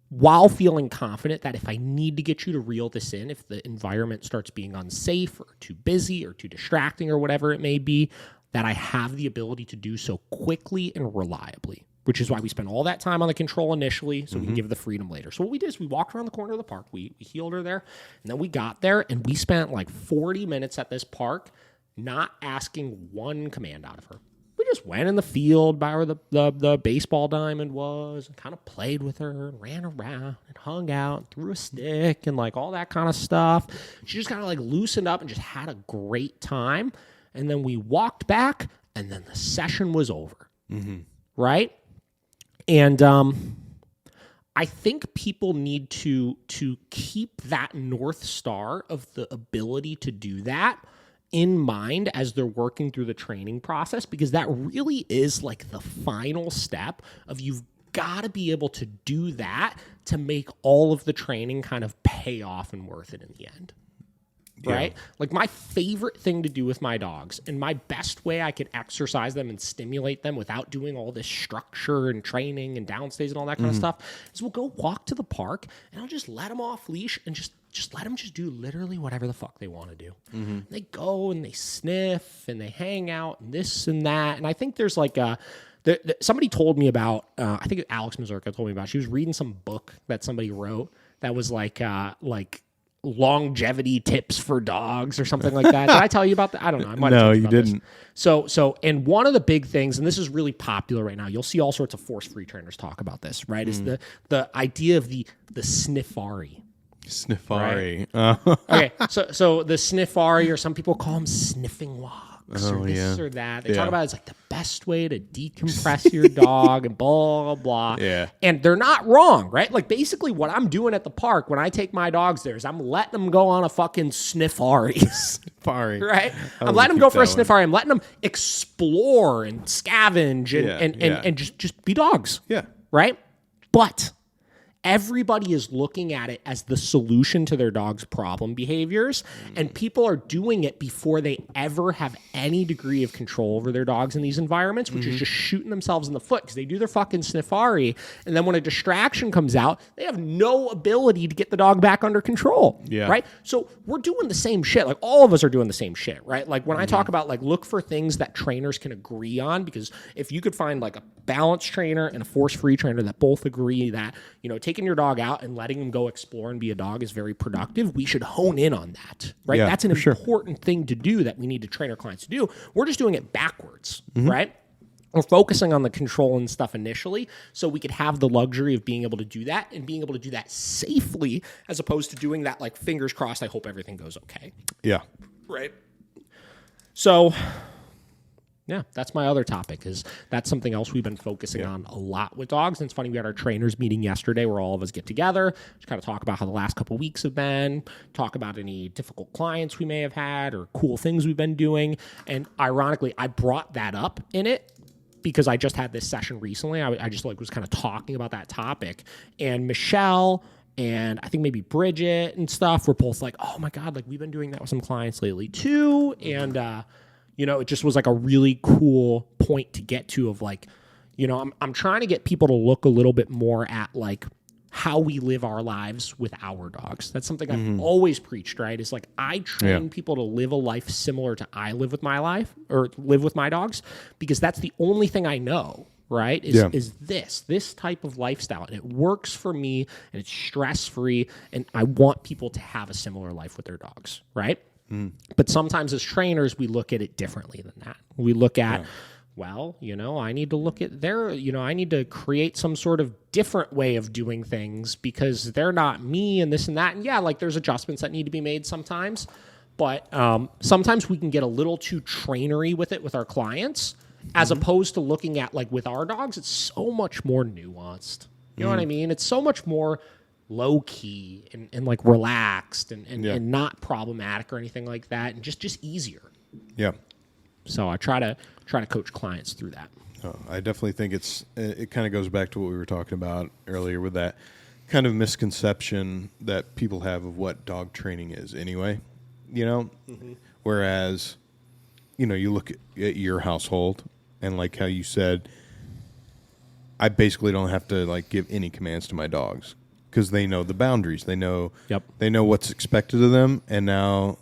while feeling confident that if I need to get you to reel this in, if the environment starts being unsafe or too busy or too distracting or whatever it may be, that I have the ability to do so quickly and reliably. Which is why we spent all that time on the control initially so we can give the freedom later. So what we did is we walked around the corner of the park. We heeled her there. And then we got there and we spent like 40 minutes at this park not asking one command out of her. We just went in the field by where the baseball diamond was and kind of played with her and ran around and hung out and threw a stick and like all that kind of stuff. She just kind of like loosened up and just had a great time. And then we walked back and then the session was over. Right? And I think people need to keep that North Star of the ability to do that in mind as they're working through the training process, because that really is like the final step of you've got to be able to do that to make all of the training kind of pay off and worth it in the end. right? Like my favorite thing to do with my dogs and my best way I can exercise them and stimulate them without doing all this structure and training and downstays and all that kind of stuff is we'll go walk to the park and I'll just let them off leash and just let them just do literally whatever the fuck they want to do. They go and they sniff and they hang out and this and that. And I think there's like somebody told me about, I think Alex Mazurka told me about, she was reading some book that somebody wrote that was like longevity tips for dogs or something like that. Did I tell you about that? I don't know. I might have
No,
told
you
about this.
didn't.
So, and one of the big things, and this is really popular right now, you'll see all sorts of force-free trainers talk about this, right? Is the idea of the sniffari.
Sniffari.
Right? Okay, so the sniffari, or some people call them sniffing walks, or this or that. They talk about it's like the best way to decompress your dog and blah, blah, blah.
Yeah.
And they're not wrong, right? Like basically what I'm doing at the park when I take my dogs there is I'm letting them go on a fucking sniffari.
Sniffari.
Right? I'm letting them go for a sniffari. I'm letting them explore and scavenge and just be dogs.
Yeah.
Right? But everybody is looking at it as the solution to their dog's problem behaviors, and people are doing it before they ever have any degree of control over their dogs in these environments, which is just shooting themselves in the foot because they do their fucking sniffari, and then when a distraction comes out, they have no ability to get the dog back under control.
Yeah.
Right? So we're doing the same shit. Like all of us are doing the same shit, right? Like when I talk about like look for things that trainers can agree on, because if you could find like a balanced trainer and a force-free trainer that both agree that, you know, taking your dog out and letting him go explore and be a dog is very productive, we should hone in on that, right?
Yeah,
That's an important thing to do that we need to train our clients to do. We're just doing it backwards, right? We're focusing on the control and stuff initially so we could have the luxury of being able to do that and being able to do that safely as opposed to doing that like fingers crossed, I hope everything goes okay.
Yeah.
Right. So yeah, that's my other topic, is that's something else we've been focusing on a lot with dogs. And it's funny, we had our trainers meeting yesterday where all of us get together, just kind of talk about how the last couple of weeks have been, talk about any difficult clients we may have had or cool things we've been doing. And ironically, I brought that up in it because I just had this session recently. I just like was kind of talking about that topic. And Michelle and I think maybe Bridget and stuff were both like, oh my God, like we've been doing that with some clients lately too. And, you know, it just was like a really cool point to get to of like, you know, I'm trying to get people to look a little bit more at like how we live our lives with our dogs. That's something I've always preached, right? Is like I train people to live a life similar to I live with my life or live with my dogs, because that's the only thing I know, right? Is this type of lifestyle, and it works for me and it's stress-free, and I want people to have a similar life with their dogs, right? But sometimes as trainers, we look at it differently than that. We look at, well, you know, I need to look at I need to create some sort of different way of doing things because they're not me and this and that. And yeah, like there's adjustments that need to be made sometimes. But sometimes we can get a little too trainery with it with our clients, as opposed to looking at like with our dogs, it's so much more nuanced. You know what I mean? It's so much more low key and like relaxed and not problematic or anything like that, and just easier.
Yeah.
So I try to coach clients through that.
Oh, I definitely think it kind of goes back to what we were talking about earlier with that kind of misconception that people have of what dog training is anyway, you know? Whereas, you know, you look at your household and like how you said, I basically don't have to like give any commands to my dogs, because they know the boundaries. They know they know what's expected of them, and now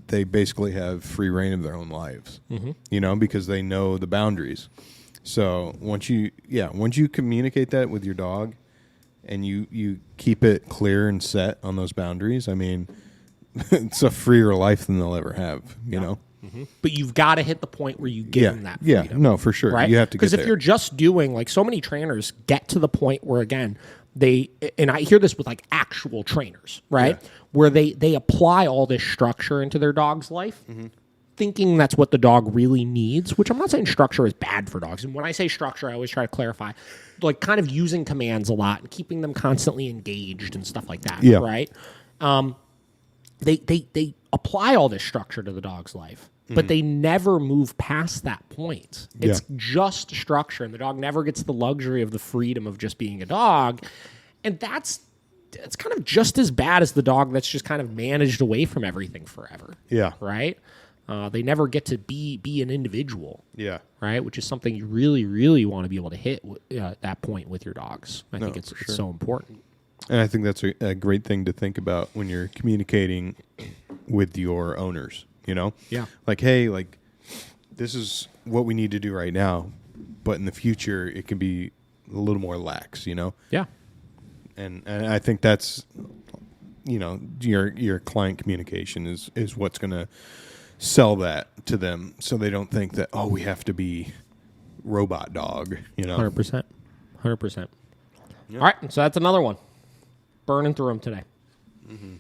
they basically have free reign of their own lives. You know, because they know the boundaries. So once you communicate that with your dog, and you keep it clear and set on those boundaries, I mean, it's a freer life than they'll ever have. You know. But
you've got to hit the point where you give them that freedom.
Yeah, no, for sure.
Right?
You have to get there.
Because if you're just doing, like so many trainers get to the point where, again, and I hear this with like actual trainers, right? Yeah. Where they apply all this structure into their dog's life, thinking that's what the dog really needs, which I'm not saying structure is bad for dogs. And when I say structure, I always try to clarify, like kind of using commands a lot and keeping them constantly engaged and stuff like that, right? They apply all this structure to the dog's life, but they never move past that point. It's just structure, and the dog never gets the luxury of the freedom of just being a dog. And that's it's kind of just as bad as the dog that's just kind of managed away from everything forever.
Yeah.
Right? They never get to be an individual.
Yeah.
Right? Which is something you really, really want to be able to hit at that point with your dogs. I think it's so important.
And I think that's a great thing to think about when you're communicating with your owners, you know?
Yeah.
Like, hey, like, this is what we need to do right now, but in the future, it can be a little more lax, you know?
Yeah.
And I think that's, you know, your client communication is what's going to sell that to them, so they don't think that, oh, we have to be robot dog, you know?
100%. 100%. Yep. All right, so that's another one. Burning through them today. Mm-hmm.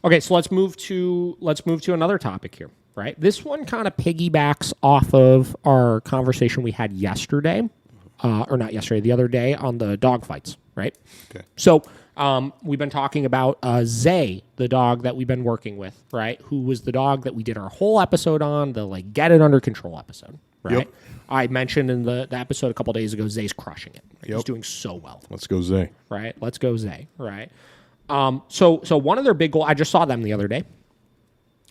Okay, so let's move to another topic here, right? This one kind of piggybacks off of our conversation we had yesterday, or not yesterday, the other day on the dog fights, right?
Okay.
So we've been talking about Zay, the dog that we've been working with, right? Who was the dog that we did our whole episode on, the like get it under control episode, right? Yep. I mentioned in the episode a couple days ago, Zay's crushing it. Right? Yep. He's doing so well.
Let's go Zay.
Right? Let's go Zay, right? So one of their big goals, I just saw them the other day,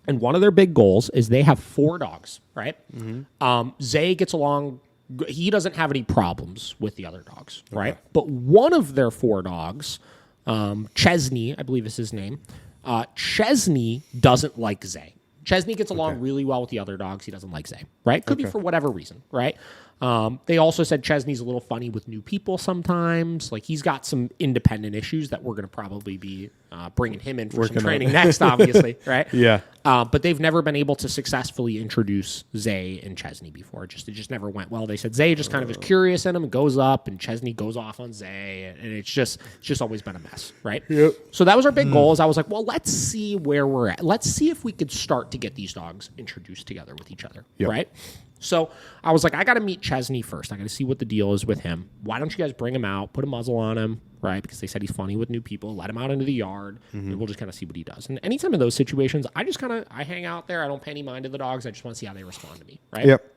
and one of their big goals is they have 4 dogs, right? Mm-hmm. Zay gets along. He doesn't have any problems with the other dogs, right? But one of their 4 dogs, Chesney, I believe is his name, Chesney doesn't like Zay. Chesney gets along really well with the other dogs. He doesn't like Zay, right? Could be for whatever reason, right? They also said Chesney's a little funny with new people sometimes. Like, he's got some independent issues that we're going to probably be bringing him in for some training next, obviously, right?
Yeah.
But they've never been able to successfully introduce Zay and Chesney before. It just never went well. They said Zay just kind of is curious in him and goes up, and Chesney goes off on Zay, and it's just always been a mess, right?
Yep.
So that was our big goal. Is I was like, well, let's see where we're at. Let's see if we could start to get these dogs introduced together with each other, right? So I was like, I got to meet Chesney first. I got to see what the deal is with him. Why don't you guys bring him out, put a muzzle on him, right? Because they said he's funny with new people. Let him out into the yard, and we'll just kind of see what he does. And anytime in those situations, I hang out there. I don't pay any mind to the dogs. I just want to see how they respond to me, right?
Yep.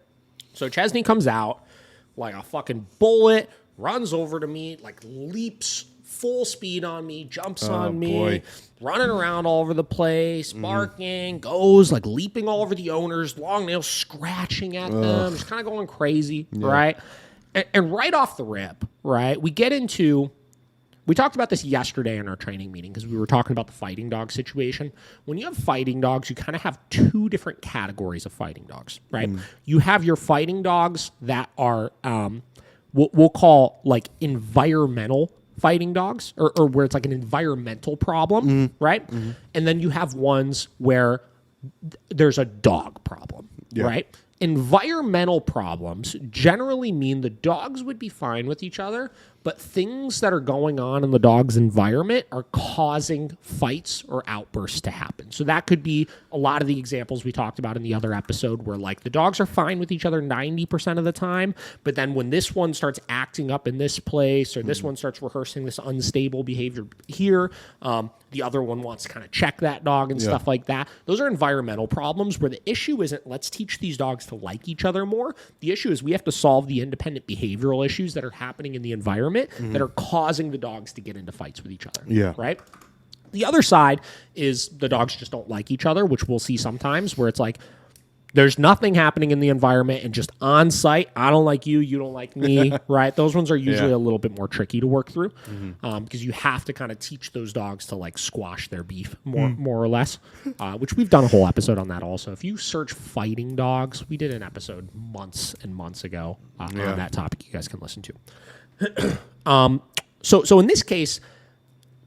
So Chesney comes out like a fucking bullet, runs over to me, like leaps full speed on me, jumps on me, running around all over the place, barking, goes like leaping all over the owners, long nails scratching at them, just kind of going crazy, right? And right off the rip, right, we talked about this yesterday in our training meeting because we were talking about the fighting dog situation. When you have fighting dogs, you kind of have 2 different categories of fighting dogs, right? You have your fighting dogs that are we'll call like environmental fighting dogs, or where it's like an environmental problem, right? And then you have ones where there's a dog problem, right? Environmental problems generally mean the dogs would be fine with each other, but things that are going on in the dog's environment are causing fights or outbursts to happen. So that could be a lot of the examples we talked about in the other episode where like the dogs are fine with each other 90% of the time, but then when this one starts acting up in this place or this one starts rehearsing this unstable behavior here, the other one wants to kind of check that dog and stuff like that. Those are environmental problems where the issue isn't let's teach these dogs to like each other more. The issue is we have to solve the independent behavioral issues that are happening in the environment that are causing the dogs to get into fights with each other. Yeah. Right? The other side is the dogs just don't like each other, which we'll see sometimes where it's like there's nothing happening in the environment and just on site, I don't like you, you don't like me, right? Those ones are usually a little bit more tricky to work through because you have to kind of teach those dogs to like squash their beef more or less, which we've done a whole episode on that also. If you search fighting dogs, we did an episode months and months ago on that topic you guys can listen to. So in this case,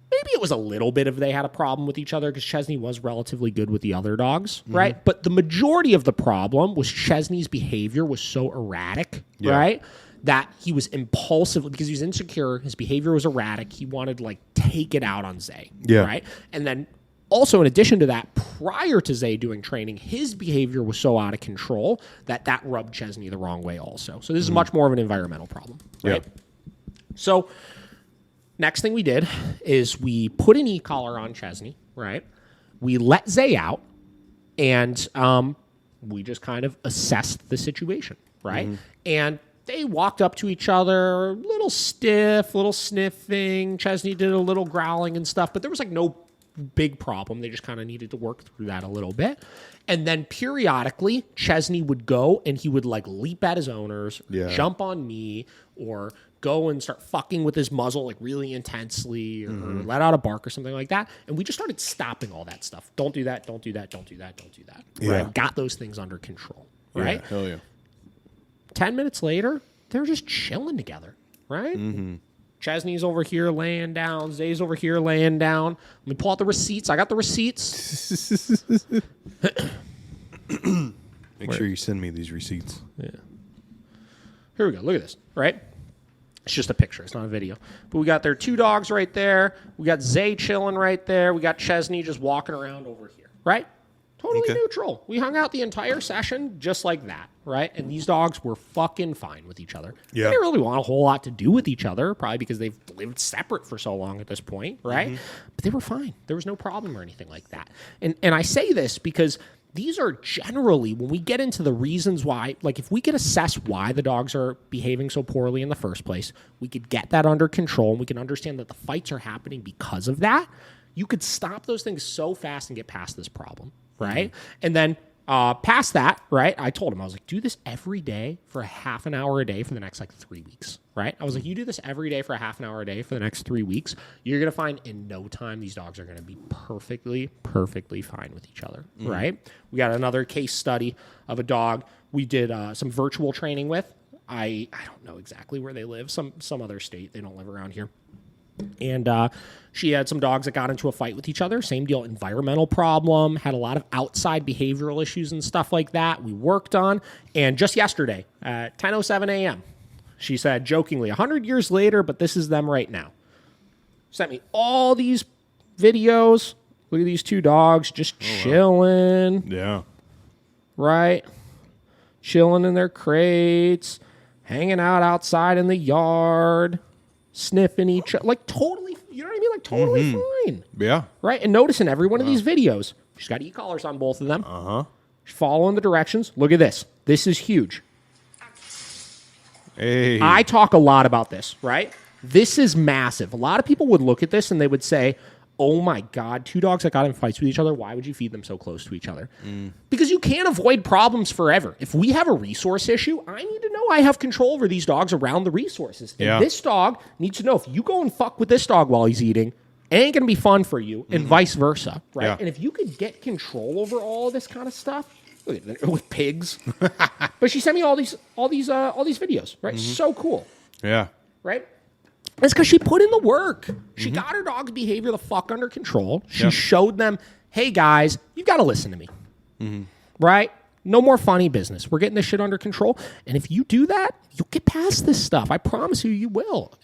maybe it was a little bit of they had a problem with each other because Chesney was relatively good with the other dogs, right? But the majority of the problem was Chesney's behavior was so erratic, right? That he was impulsive because he was insecure. His behavior was erratic. He wanted to like take it out on Zay, right? And then also in addition to that, prior to Zay doing training, his behavior was so out of control that rubbed Chesney the wrong way also. So this is much more of an environmental problem, right? So next thing we did is we put an e-collar on Chesney, right? We let Zay out, and we just kind of assessed the situation, right? And they walked up to each other, a little stiff, a little sniffing. Chesney did a little growling and stuff, but there was like no big problem. They just kind of needed to work through that a little bit. And then periodically, Chesney would go and he would like leap at his owners, jump on me, or go and start fucking with his muzzle like really intensely, or let out a bark or something like that. And we just started stopping all that stuff. Don't do that, don't do that, don't do that, don't do that.
Yeah.
Right? Got those things under control. Right?
Yeah, hell yeah.
10 minutes later, they're just chilling together, right? Chesney's over here laying down. Zay's over here laying down. Let me pull out the receipts. I got the receipts.
Make sure you send me these receipts.
Yeah. Here we go. Look at this, right? It's just a picture. It's not a video. But we got their 2 dogs right there. We got Zay chilling right there. We got Chesney just walking around over here, right? Totally neutral. We hung out the entire session just like that, right? And these dogs were fucking fine with each other.
Yeah.
They didn't really want a whole lot to do with each other, probably because they've lived separate for so long at this point, right? But they were fine. There was no problem or anything like that. And I say this because these are generally, when we get into the reasons why, like if we could assess why the dogs are behaving so poorly in the first place, we could get that under control, and we can understand that the fights are happening because of that. You could stop those things so fast and get past this problem. Right? And then past that, right, I told him, I was like, do this every day for a half an hour a day for the next like 3 weeks, right? I was like, you do this every day for a half an hour a day for the next 3 weeks, you're going to find in no time these dogs are going to be perfectly fine with each other, right? We got another case study of a dog we did some virtual training with. I don't know exactly where they live, some other state. They don't live around here. And she had some dogs that got into a fight with each other. Same deal, environmental problem, had a lot of outside behavioral issues and stuff like that we worked on. And just yesterday at 10:07 a.m., she said jokingly, 100 years later, but this is them right now. Sent me all these videos. Look at these 2 dogs just chilling.
Yeah.
Right? Chilling in their crates, hanging out outside in the yard. Sniffing each other, like totally, you know what I mean? Like totally fine.
Yeah.
Right? And notice in every one of these videos, she's got e-collars on both of them. She's following the directions. Look at this. This is huge.
Hey.
I talk a lot about this, right? This is massive. A lot of people would look at this and they would say, oh my God, 2 dogs that got in fights with each other, why would you feed them so close to each other? Because you can't avoid problems forever. If we have a resource issue, I need to know I have control over these dogs around the resources. And this dog needs to know if you go and fuck with this dog while he's eating, it ain't going to be fun for you, and vice versa, right?
Yeah.
And if you could get control over all this kind of stuff, look at it, with pigs. But she sent me all these videos, right? So cool.
Yeah.
Right? It's because she put in the work. She got her dog's behavior the fuck under control. She showed them, hey, guys, you've got to listen to me. Right? No more funny business. We're getting this shit under control. And if you do that, you'll get past this stuff. I promise you will.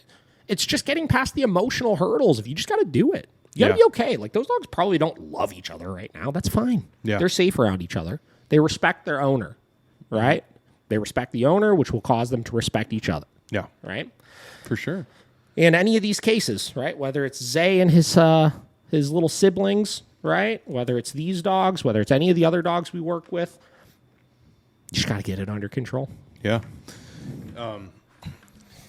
It's just getting past the emotional hurdles. If you just got to do it. You got to be okay. Like, those dogs probably don't love each other right now. That's fine.
Yeah.
They're safe around each other. They respect their owner. Right? They respect the owner, which will cause them to respect each other.
Yeah.
Right?
For sure.
In any of these cases, right? Whether it's Zay and his little siblings, right? Whether it's these dogs, whether it's any of the other dogs we work with, you just got to get it under control.
Yeah.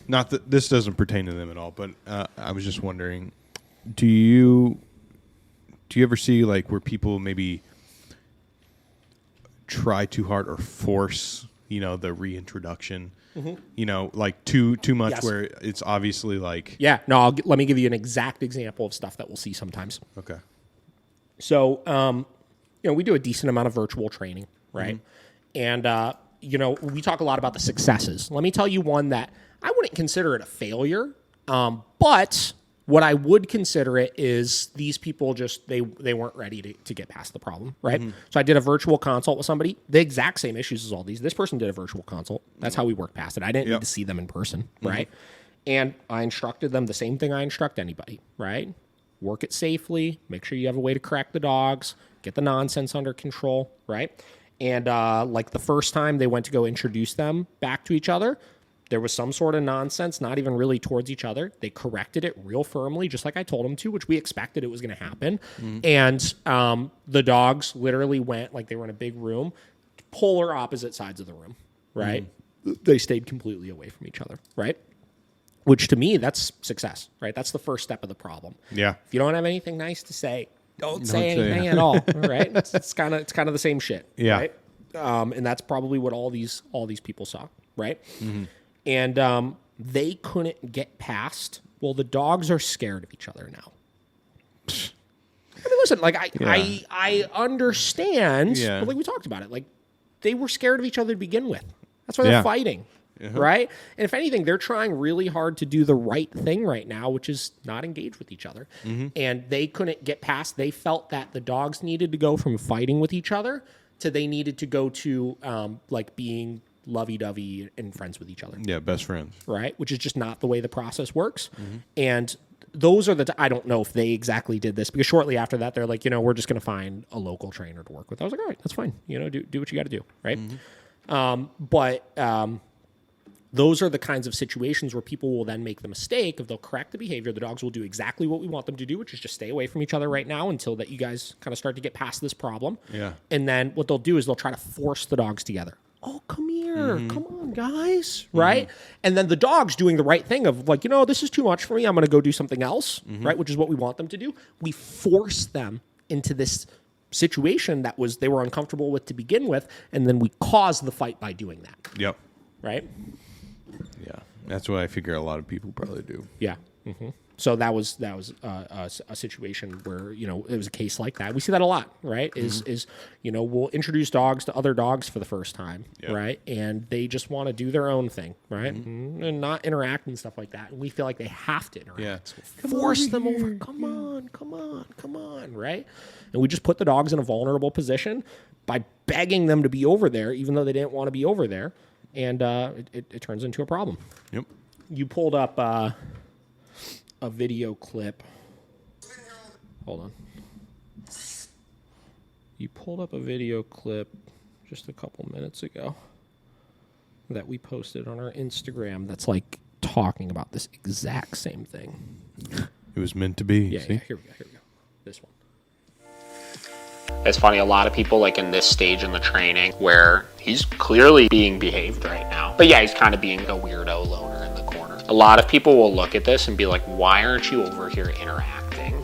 Not that this doesn't pertain to them at all, but I was just wondering, do you ever see like where people maybe try too hard or force, the reintroduction? Like too much where it's obviously like...
Yeah, no, let me give you an exact example of stuff that we'll see sometimes.
Okay.
So, we do a decent amount of virtual training, right? And, we talk a lot about the successes. Let me tell you one that I wouldn't consider it a failure, but what I would consider it is these people just, they weren't ready to get past the problem, right? So I did a virtual consult with somebody, the exact same issues as all these. This person did a virtual consult. That's how we worked past it. I didn't need to see them in person, right? And I instructed them the same thing I instruct anybody, right? Work it safely, make sure you have a way to correct the dogs, get the nonsense under control, right? And like the first time they went to go introduce them back to each other, there was some sort of nonsense, not even really towards each other. They corrected it real firmly, just like I told them to, which we expected it was going to happen. And the dogs literally went, like they were in a big room, polar opposite sides of the room, right? they stayed completely away from each other, right? Which to me, that's success, right? That's the first step of the problem.
Yeah.
If you don't have anything nice to say, don't say anything at all, right? It's kind of the same shit,
Yeah.
right? And that's probably what all these people saw, right? And they couldn't get past. Well, the dogs are scared of each other now. I mean, listen, like I understand, but like we talked about it, like they were scared of each other to begin with. That's why they're fighting, right? And if anything, they're trying really hard to do the right thing right now, which is not engage with each other. And they couldn't get past. They felt that the dogs needed to go from fighting with each other to they needed to go to like being lovey-dovey and friends with each other.
Yeah, best friends.
Right? Which is just not the way the process works. And those are I don't know if they exactly did this, because shortly after that, they're like, we're just going to find a local trainer to work with. I was like, all right, that's fine. Do what you got to do. Right. But those are the kinds of situations where people will then make the mistake of they'll correct the behavior. The dogs will do exactly what we want them to do, which is just stay away from each other right now until that you guys kind of start to get past this problem.
Yeah.
And then what they'll do is they'll try to force the dogs together. Oh, come here. Come on, guys. Right? And then the dog's doing the right thing of like, this is too much for me. I'm going to go do something else, right? Which is what we want them to do. We force them into this situation that they were uncomfortable with to begin with, and then we cause the fight by doing that.
Yep.
Right?
Yeah. That's what I figure a lot of people probably do.
Yeah. So that was a situation where, it was a case like that. We see that a lot, right? Is we'll introduce dogs to other dogs for the first time, right? And they just want to do their own thing, right? And not interact and stuff like that. And we feel like they have to interact.
Yeah.
So force them over. Come on, right? And we just put the dogs in a vulnerable position by begging them to be over there, even though they didn't want to be over there. And it turns into a problem.
Yep.
You pulled up a video clip. Hold on. You pulled up a video clip just a couple minutes ago that we posted on our Instagram that's like talking about this exact same thing.
It was meant to be.
Yeah,
see?
here we go. This one.
It's funny, a lot of people like in this stage in the training where he's clearly being behaved right now. But yeah, he's kind of being a weirdo loner in the corner. A lot of people will look at this and be like, why aren't you over here interacting?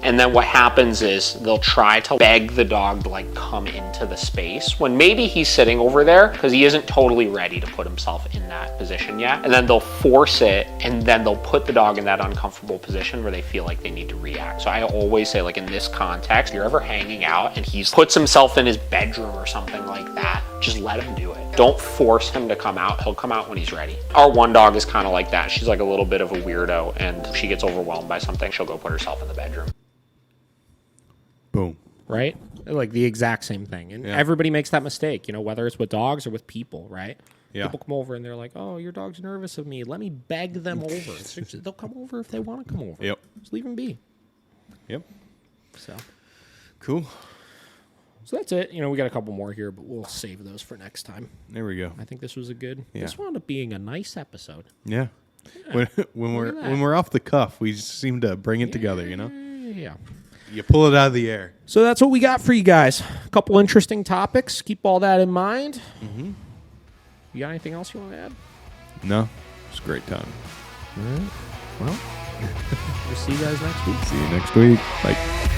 And then what happens is they'll try to beg the dog to like come into the space when maybe he's sitting over there because he isn't totally ready to put himself in that position yet. And then they'll force it, and then they'll put the dog in that uncomfortable position where they feel like they need to react. So I always say, like in this context, if you're ever hanging out and he puts himself in his bedroom or something like that, just let him do it. Don't force him to come out. He'll come out when he's ready. Our one dog is kind of like that. She's like a little bit of a weirdo, and if she gets overwhelmed by something, she'll go put herself in the bedroom.
Boom.
Right? Like the exact same thing. And everybody makes that mistake, whether it's with dogs or with people, right?
Yeah.
People come over and they're like, oh, your dog's nervous of me. Let me beg them over. They'll come over if they want to come over.
Yep.
Just leave them be.
Yep.
So
Cool.
So that's it. We got a couple more here, but we'll save those for next time.
There we go.
I think this was a good.
Yeah.
This wound up being a nice episode.
Yeah. When we're off the cuff, we just seem to bring it together,
Yeah.
You pull it out of the air.
So that's what we got for you guys. A couple interesting topics. Keep all that in mind.
Mm-hmm.
You got anything else you want to add?
No. It's a great time.
All right. Well, we'll see you guys next week.
See you next week. Bye.